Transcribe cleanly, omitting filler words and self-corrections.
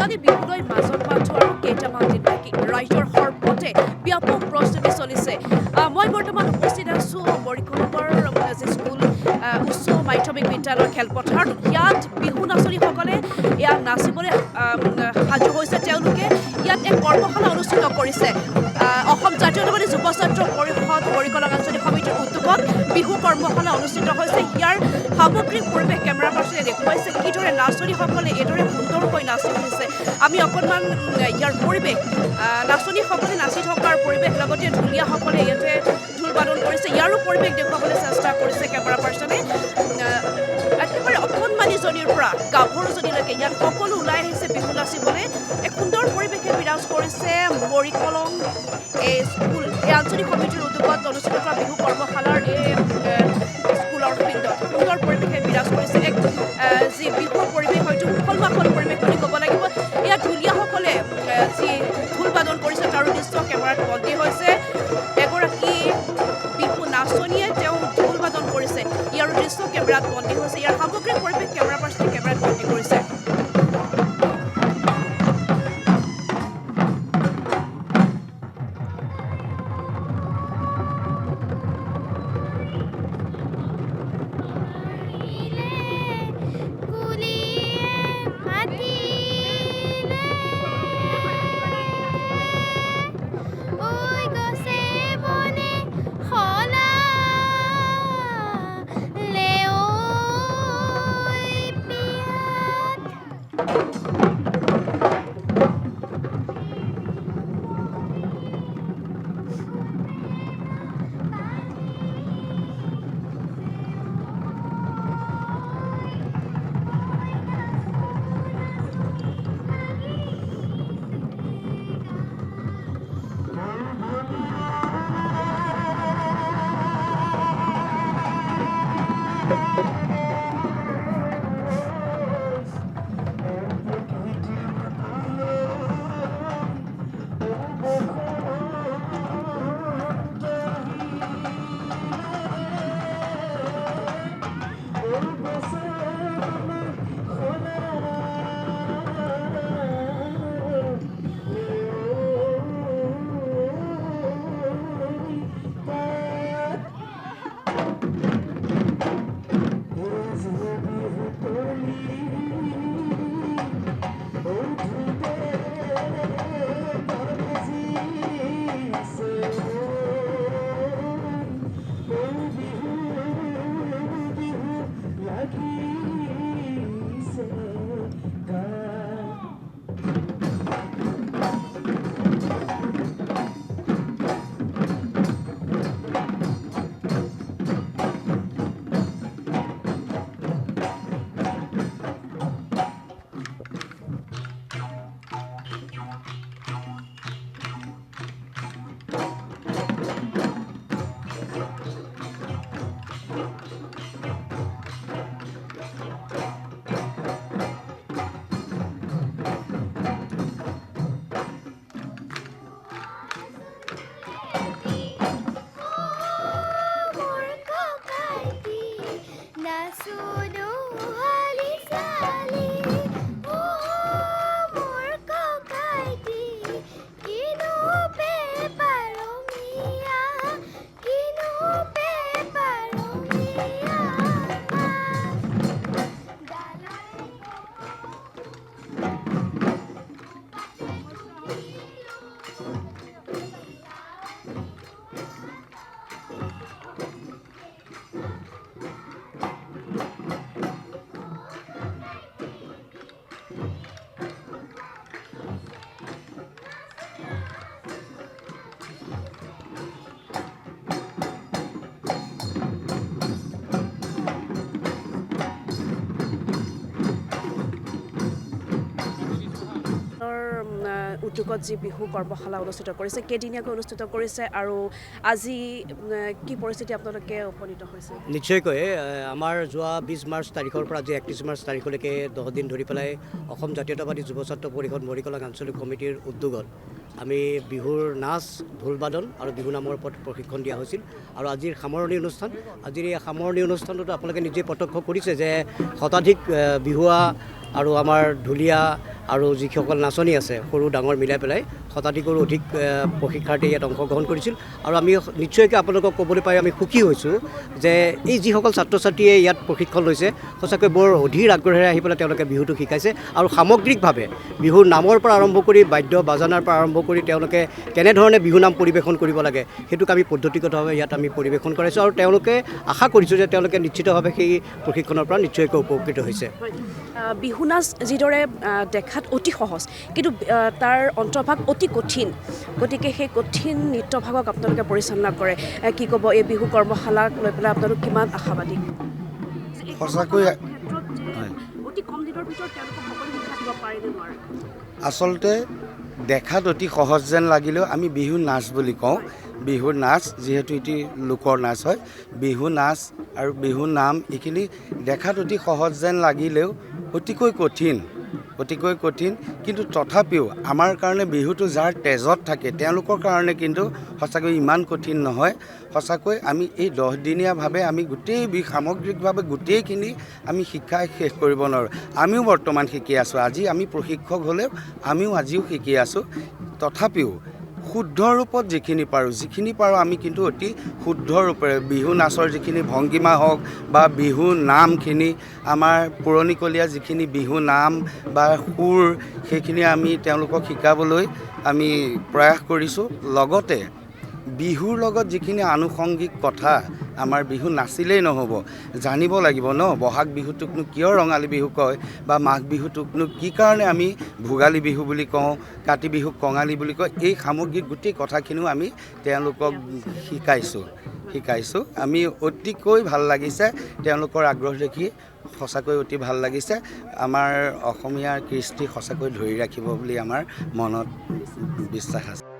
কঙালী বিহুলৈ মাজত মাথো আৰু কেইটামান দিন বাকী ৰাইজৰ সৰ্বতে ব্যাপক প্ৰস্তুতি চলিছে। মই বৰ্তমান উপস্থিত আছোঁ বৰিকলমৰ যি স্কুল উচ্চ মাধ্যমিক বিদ্যালয়ৰ খেলপথাৰত। ইয়াত বিহু নাচনীসকলে ইয়াত নাচিবলৈ সাজু হৈছে। তেওঁলোকে ইয়াত এক কৰ্মশালা অনুষ্ঠিত কৰিছে। অসম জাতীয়তাবাদী যুৱ ছাত্ৰ পৰিষদ বৰিকলম আঞ্চলিক সমিতিৰ উদ্যোগত বিহু কৰ্মশালা অনুষ্ঠিত হৈছে। ইয়াৰ সামগ্ৰিক পৰিৱেশ কেমেৰা পাৰ্চনে দেখুৱাইছে কিদৰে নাচনীসকলে এইদৰে সুন্দৰকৈ নাচি উঠিছে। আমি অকণমান ইয়াৰ পৰিৱেশ নাচনীসকলে নাচি থকাৰ পৰিৱেশ লগতে ঢুলীয়াসকলে ইয়াতে ঢোল বাদন কৰিছে ইয়াৰো পৰিৱেশ দেখুৱাবলৈ চেষ্টা কৰিছে কেমেৰা পাৰ্চনে। একেবাৰে অকণমানিজনীৰ পৰা গাভৰুজনীলৈকে ইয়াত সকলো ওলাই আহিছে বিহু নাচিবলৈ। এক সুন্দৰ পৰিৱেশে বিৰাজ কৰিছে বৰিকলম এই স্কুল এই আঞ্চলিক সমিতিৰ উদ্যোগত অনুষ্ঠিত কৰা বিহু কৰ্মশালাৰ এই স্কুলৰ ফিল্ডত সুন্দৰ পৰিৱেশে বিৰাজ কৰিছে। এক যি বিহুৰ পৰিৱেশ হয়তো উখল মাখল পৰিৱেশ বুলি ক'ব লাগিব। ইয়াত ঢুলীয়াসকলে যি ঢোল বাদন কৰিছে তাৰো দৃশ্য কেমেৰাত বন্দী হৈছে। এগৰাকী বিহু নাচনীয়ে তেওঁ ঢোল বাদন কৰিছে ইয়াৰো দৃশ্য কেমেৰাত বন্দী হৈছে। ইয়াৰ সামগ্ৰিক পৰিৱেশ কেমেৰা পাৰ্চনে কেমেৰাত বন্দী কৰিছে। উদ্যোগত যি বিহু কৰ্মশালা অনুষ্ঠিত কৰিছে কেইদিনীয়াকৈ অনুষ্ঠিত কৰিছে আৰু আজি কি পৰিস্থিতি আপোনালোকে উপনীত হৈছে? নিশ্চয়কৈ আমাৰ যোৱা 20 মাৰ্চ তাৰিখৰ পৰা আজি 31 মাৰ্চ তাৰিখলৈকে 10 দিন ধৰি পেলাই অসম জাতীয়তাবাদী যুৱ ছাত্ৰ পৰিষদ বৰিকলম আঞ্চলিক সমিতিৰ উদ্যোগত আমি বিহুৰ নাচ ঢোল বাদন আৰু বিহু নামৰ ওপৰত প্ৰশিক্ষণ দিয়া হৈছিল। আৰু আজিৰ সামৰণি অনুষ্ঠান আজিৰ এই সামৰণি অনুষ্ঠানটোত আপোনালোকে নিজে প্ৰত্যক্ষ কৰিছে যে শতাধিক বিহুৱা আৰু আমাৰ ঢুলীয়া আৰু যিসকল নাচনি আছে সৰু ডাঙৰ মিলাই পেলাই শতাধিকৰো অধিক প্ৰশিক্ষাৰ্থী ইয়াত অংশগ্ৰহণ কৰিছিল আৰু আমি নিশ্চয়কৈ আপোনালোকক ক'বলৈ পাই আমি সুখী হৈছোঁ যে এই যিসকল ছাত্ৰ ছাত্ৰীয়ে ইয়াত প্ৰশিক্ষণ লৈছে সঁচাকৈ বৰ অধীৰ আগ্ৰহেৰে আহি পেলাই তেওঁলোকে বিহুটো শিকাইছে আৰু সামগ্ৰিকভাৱে বিহুৰ নামৰ পৰা আৰম্ভ কৰি বাদ্য বাজানাৰ পৰা আৰম্ভ কৰি তেওঁলোকে কেনেধৰণে বিহু নাম পৰিৱেশন কৰিব লাগে সেইটোক আমি পদ্ধতিগতভাৱে ইয়াত আমি পৰিৱেশন কৰাইছোঁ আৰু তেওঁলোকে আশা কৰিছোঁ যে তেওঁলোকে নিশ্চিতভাৱে সেই প্ৰশিক্ষণৰ পৰা নিশ্চয়কৈ উপকৃত হৈছে। বিহু নাচ যিদৰে দেখাত অতি সহজ কিন্তু তাৰ অন্তৰ্ভাগ অতি কঠিন, গতিকে সেই কঠিন নৃত্যভাগক আপোনালোকে পৰিচালনা কৰে, কি ক'ব এই বিহু কৰ্মশালাক লৈ পেলাই আপোনালোক কিমান আশাবাদী? সঁচাকৈ অতি কম দিনৰ ভিতৰত তেওঁলোকক সকলো শিক্ষা দিব পাৰে নে নোৱাৰে? আচলতে দেখাত অতি সহজ যেন লাগিলেও আমি বিহু নাচ বুলি কওঁ। বিহুৰ নাচ যিহেতু এটি লোকৰ নাচ হয়, বিহু নাচ আৰু বিহু নাম এইখিনি দেখাত অতি সহজ যেন লাগিলেও অতিকৈ কঠিন কিন্তু তথাপিও আমাৰ কাৰণে বিহুটো যাৰ তেজত থাকে তেওঁলোকৰ কাৰণে কিন্তু সঁচাকৈ ইমান কঠিন নহয়। সঁচাকৈ আমি এই 10 দিনীয়াভাৱে আমি গোটেই সামগ্ৰিকভাৱে গোটেইখিনি আমি শিক্ষাই শেষ কৰিব নোৱাৰোঁ। আমিও বৰ্তমান শিকি আছোঁ, আজি আমি প্ৰশিক্ষক হ'লেও আমিও আজিও শিকি আছোঁ। তথাপিও শুদ্ধ ৰূপত যিখিনি পাৰোঁ আমি কিন্তু অতি শুদ্ধ ৰূপেৰে বিহু নাচৰ যিখিনি ভংগীমা হওক বা বিহু নামখিনি আমাৰ পুৰণিকলীয়া যিখিনি বিহু নাম বা সুৰ সেইখিনি আমি তেওঁলোকক শিকাবলৈ আমি প্ৰয়াস কৰিছোঁ। লগতে বিহুৰ লগত যিখিনি আনুষংগিক কথা, আমাৰ বিহু নাচিলেই নহ'ব, জানিব লাগিব ন বহাগ বিহুটোকনো কিয় ৰঙালী বিহু কয় বা মাঘ বিহুটোকনো কি কাৰণে আমি ভোগালী বিহু বুলি কওঁ, কাতি বিহুক কঙালী বুলি কয়, এই সামগ্ৰিক গোটেই কথাখিনিও আমি তেওঁলোকক শিকাইছোঁ। আমি অতিকৈ ভাল লাগিছে তেওঁলোকৰ আগ্ৰহ দেখি, সঁচাকৈ অতি ভাল লাগিছে। আমাৰ অসমীয়াৰ কৃষ্টি সঁচাকৈ ধৰি ৰাখিব বুলি আমাৰ মনত বিশ্বাস আছে।